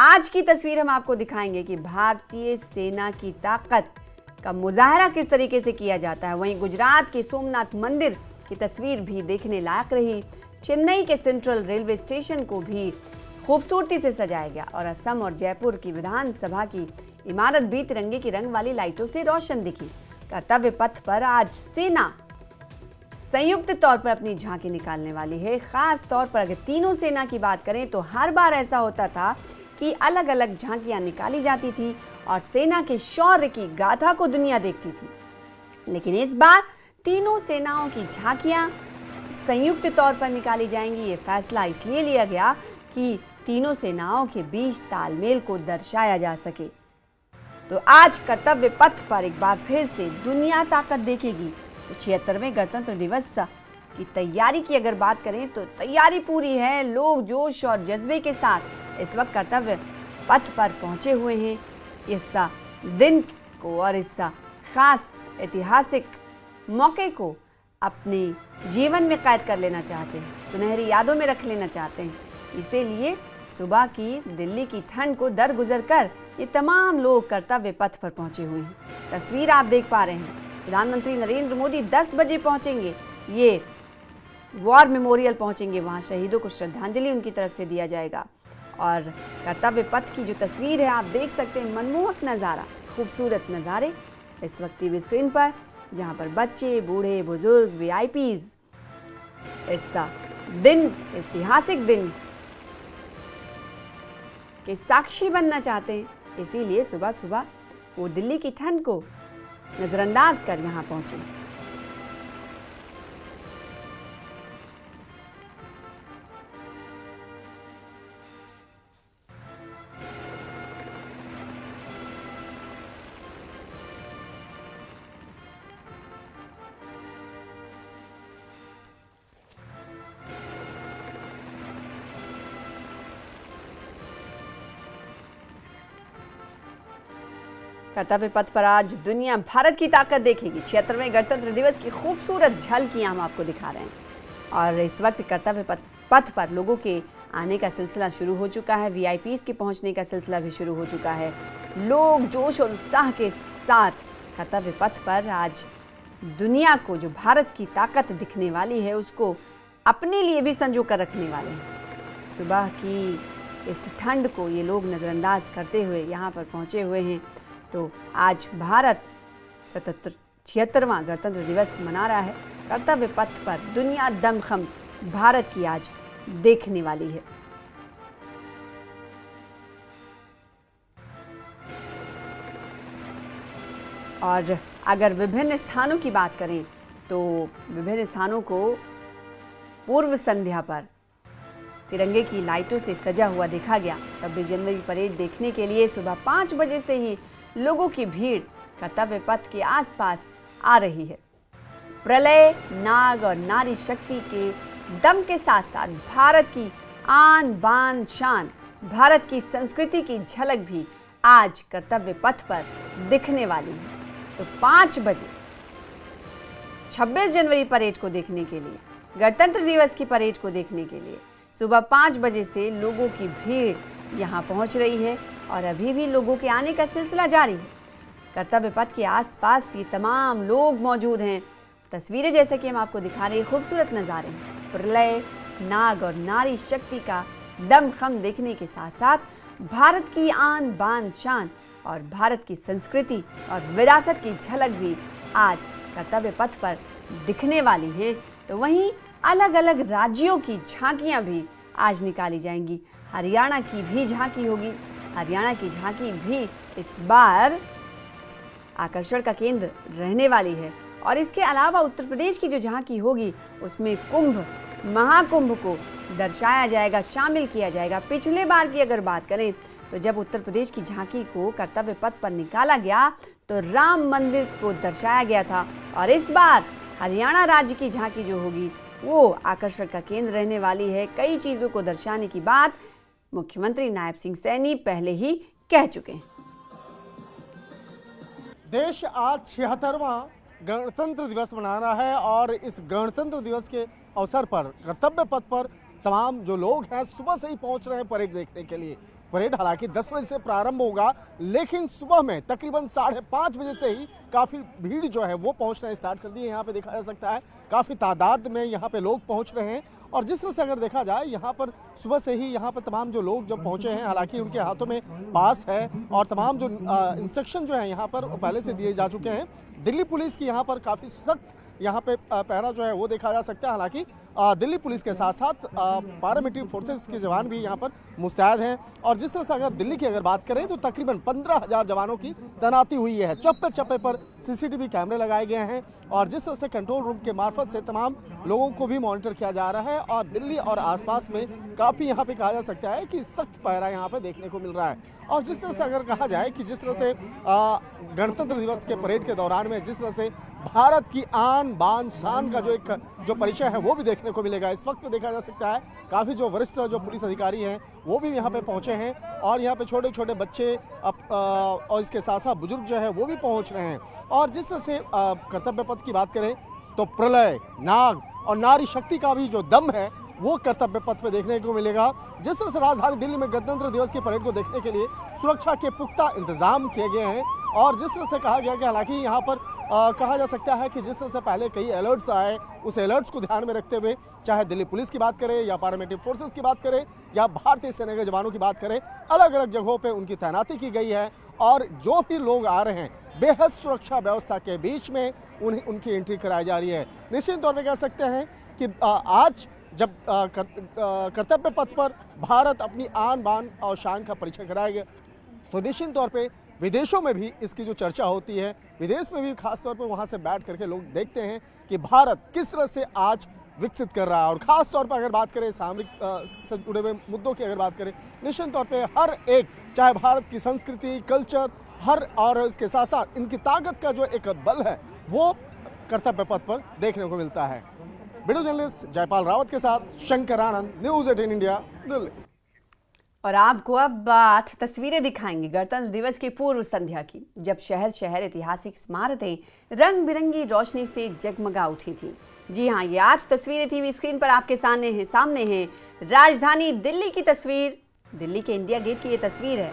आज की तस्वीर हम आपको दिखाएंगे कि भारतीय सेना की ताकत का मुजाहरा किस तरीके से किया जाता है। वहीं गुजरात के सोमनाथ मंदिर की तस्वीर भी देखने लायक रही। चेन्नई के सेंट्रल रेलवे स्टेशन को भी खूबसूरती से सजाया गया और असम और जयपुर की विधानसभा की इमारत भी तिरंगे की रंग वाली लाइटों से रोशन दिखी। कर्तव्य पथ पर आज सेना संयुक्त तौर पर अपनी झांकी निकालने वाली है। खास तौर पर अगर तीनों सेना की बात करें तो हर बार ऐसा होता था कि अलग अलग झांकियां निकाली जाती थी और सेना के शौर्य की गाथा को दुनिया देखती थी। लेकिन इस बार तीनों सेनाओं की झांकियां संयुक्त तौर पर निकाली जाएंगी। ये फैसला इसलिए लिया गया कि तीनों सेनाओं के बीच तालमेल को दर्शाया जा सके। तो आज कर्तव्य पथ पर एक बार फिर से दुनिया ताकत देखेगी। तो 76वें गणतंत्र दिवस की तैयारी की अगर बात करें तो तैयारी पूरी है। लोग जोश और जज्बे के साथ इस वक्त कर्तव्य पथ पर पहुंचे हुए हैं। इस दिन को और इस खास ऐतिहासिक मौके को अपने जीवन में कैद कर लेना चाहते हैं, सुनहरी यादों में रख लेना चाहते हैं। इसीलिए सुबह की दिल्ली की ठंड को दरगुजर कर ये तमाम लोग कर्तव्य पथ पर पहुंचे हुए हैं। तस्वीर आप देख पा रहे हैं। प्रधानमंत्री नरेंद्र मोदी 10 बजे पहुंचेंगे, ये वॉर मेमोरियल पहुंचेंगे। वहां शहीदों को श्रद्धांजलि उनकी तरफ से दिया जाएगा। और कर्तव्य पथ की जो तस्वीर है आप देख सकते हैं, मनमोहक नज़ारा, खूबसूरत नज़ारे इस वक्त टीवी स्क्रीन पर, जहां पर बच्चे, बूढ़े, बुजुर्ग, वीआईपीज इस दिन, ऐतिहासिक दिन के साक्षी बनना चाहते हैं। इसीलिए सुबह सुबह वो दिल्ली की ठंड को नजरअंदाज कर यहां पहुंचे। कर्तव्य पथ पर आज दुनिया भारत की ताकत देखेगी। 76वें गणतंत्र दिवस की खूबसूरत झलकियां हम आपको दिखा रहे हैं। और इस वक्त कर्तव्य पथ पर लोगों के आने का सिलसिला शुरू हो चुका है। वीआईपीज के पहुंचने का सिलसिला भी शुरू हो चुका है। लोग जोश और उत्साह के साथ कर्तव्य पथ पर आज दुनिया को जो भारत की ताकत दिखने वाली है उसको अपने लिए भी संजो कर रखने वाले हैं। सुबह की इस ठंड को ये लोग नज़रअंदाज करते हुए यहाँ पर पहुँचे हुए हैं। तो आज भारत 76वां गणतंत्र दिवस मना रहा है। कर्तव्य पथ पर दुनिया दमखम भारत की आज देखने वाली है। और अगर विभिन्न स्थानों की बात करें तो विभिन्न स्थानों को पूर्व संध्या पर तिरंगे की लाइटों से सजा हुआ देखा गया। 26 जनवरी परेड देखने के लिए सुबह 5 बजे से ही लोगों की भीड़ कर्तव्य पथ के आसपास आ रही है। प्रलय, नाग और नारी शक्ति के दम के साथ साथ भारत की आन बान शान, भारत की संस्कृति की झलक भी आज कर्तव्य पथ पर दिखने वाली है। तो 5 बजे 26 जनवरी परेड को देखने के लिए, गणतंत्र दिवस की परेड को देखने के लिए सुबह 5 बजे से लोगों की भीड़ यहाँ पहुँच रही है और अभी भी लोगों के आने का सिलसिला जारी है। कर्तव्य पथ के आसपास ये तमाम लोग मौजूद हैं। तस्वीरें जैसे कि हम आपको दिखा रहे हैं, खूबसूरत नज़ारे हैं। प्रलय, नाग और नारी शक्ति का दमखम देखने के साथ साथ भारत की आन बान शान और भारत की संस्कृति और विरासत की झलक भी आज कर्तव्य पथ पर दिखने वाली है। तो वहीं अलग अलग राज्यों की झांकियां भी आज निकाली जाएंगी। हरियाणा की भी झांकी होगी। हरियाणा की झांकी भी इस बार आकर्षण का केंद्र रहने वाली है। और इसके अलावा उत्तर प्रदेश की जो झांकी होगी उसमें कुंभ, महाकुंभ को दर्शाया जाएगा, शामिल किया जाएगा। पिछले बार की अगर बात करें तो जब उत्तर प्रदेश की झांकी को कर्तव्य पथ पर निकाला गया तो राम मंदिर को दर्शाया गया था। और इस बार हरियाणा राज्य की झांकी जो होगी वो आकर्षण का केंद्र रहने वाली है। कई चीज़ों को दर्शाने की बात मुख्यमंत्री नायब सिंह सैनी पहले ही कह चुके हैं। देश आज 76वां गणतंत्र दिवस मना रहा है और इस गणतंत्र दिवस के अवसर पर कर्तव्य पथ पर तमाम जो लोग हैं सुबह से ही पहुंच रहे हैं परेड देखने के लिए। परेड हालांकि 10 बजे से प्रारंभ होगा, लेकिन सुबह में तकरीबन 5:30 बजे से ही काफ़ी भीड़ जो है वो पहुंचना स्टार्ट कर दी है। यहाँ पे देखा जा सकता है काफ़ी तादाद में यहाँ पे लोग पहुंच रहे हैं। और जिस तरह से अगर देखा जाए यहाँ पर सुबह से ही यहाँ पर तमाम जो लोग जब पहुंचे हैं, हालांकि उनके हाथों में पास है और तमाम जो इंस्ट्रक्शन जो है यहाँ पर पहले से दिए जा चुके हैं। दिल्ली पुलिस की यहाँ पर काफ़ी सख्त यहाँ पे पहरा जो है वो देखा जा सकता है। हालांकि दिल्ली पुलिस के साथ साथ पैरामिलिट्री फोर्सेस के जवान भी यहाँ पर मुस्तैद हैं। और जिस तरह से अगर दिल्ली की अगर बात करें तो तकरीबन 15,000 जवानों की तैनाती हुई है। चप्पे चप्पे पर सीसीटीवी कैमरे लगाए गए हैं और जिस तरह से कंट्रोल रूम के मार्फत से तमाम लोगों को भी मॉनिटर किया जा रहा है। और दिल्ली और आसपास में काफ़ी यहाँ पे कहा जा सकता है कि सख्त पहरा यहाँ पे देखने को मिल रहा है। और जिस तरह से अगर कहा जाए कि जिस तरह से गणतंत्र दिवस के परेड के दौरान में जिस तरह से भारत की आन बान शान का जो परिचय है वो भी देखने को मिलेगा। इस वक्त में देखा जा सकता है काफ़ी जो वरिष्ठ जो पुलिस अधिकारी हैं वो भी यहाँ पे पहुँचे हैं और यहाँ पे छोटे छोटे बच्चे और इसके साथ साथ बुजुर्ग जो है वो भी पहुँच रहे हैं। और जिस तरह से कर्तव्य पथ की बात करें तो प्रलय, नाग और नारी शक्ति का भी जो दम है वो कर्तव्य पथ पे देखने को मिलेगा। जिस तरह से राजधानी दिल्ली में गणतंत्र दिवस की परेड को देखने के लिए सुरक्षा के पुख्ता इंतजाम किए गए हैं। और जिस तरह से कहा गया कि हालांकि यहाँ पर कहा जा सकता है कि जिस तरह से पहले कई अलर्ट्स आए, उस अलर्ट्स को ध्यान में रखते हुए चाहे दिल्ली पुलिस की बात करें या पैरामिलिट्री फोर्सेस की बात करें या भारतीय सेना के जवानों की बात करें, अलग अलग जगहों पे उनकी तैनाती की गई है। और जो भी लोग आ रहे हैं बेहद सुरक्षा व्यवस्था के बीच में उनकी एंट्री कराई जा रही है। निश्चित तौर पर कह सकते हैं कि आज जब कर्तव्य पथ पर भारत अपनी आन बान और शान का परिचय कराएगा तो निश्चित तौर पे विदेशों में भी इसकी जो चर्चा होती है, विदेश में भी खासतौर पर वहाँ से बैठ करके लोग देखते हैं कि भारत किस तरह से आज विकसित कर रहा है। और ख़ास तौर पर अगर बात करें सामरिक से जुड़े हुए मुद्दों की अगर बात करें, निश्चित तौर पे हर एक चाहे भारत की संस्कृति, कल्चर हर और इसके साथ साथ इनकी ताकत का जो एक बल है वो कर्तव्य पथ पर देखने को मिलता है। वीडियो जर्नलिस्ट जयपाल रावत के साथ शंकर आनंद, न्यूज़ 18 इंडिया, दिल्ली। और आपको अब 8 तस्वीरें दिखाएंगे गणतंत्र दिवस की पूर्व संध्या की, जब शहर शहर ऐतिहासिक इमारतें रंग बिरंगी रोशनी से जगमगा उठी थी। जी हाँ, ये 8 तस्वीरें टीवी स्क्रीन पर आपके सामने हैं। राजधानी दिल्ली की तस्वीर, दिल्ली के इंडिया गेट की ये तस्वीर है।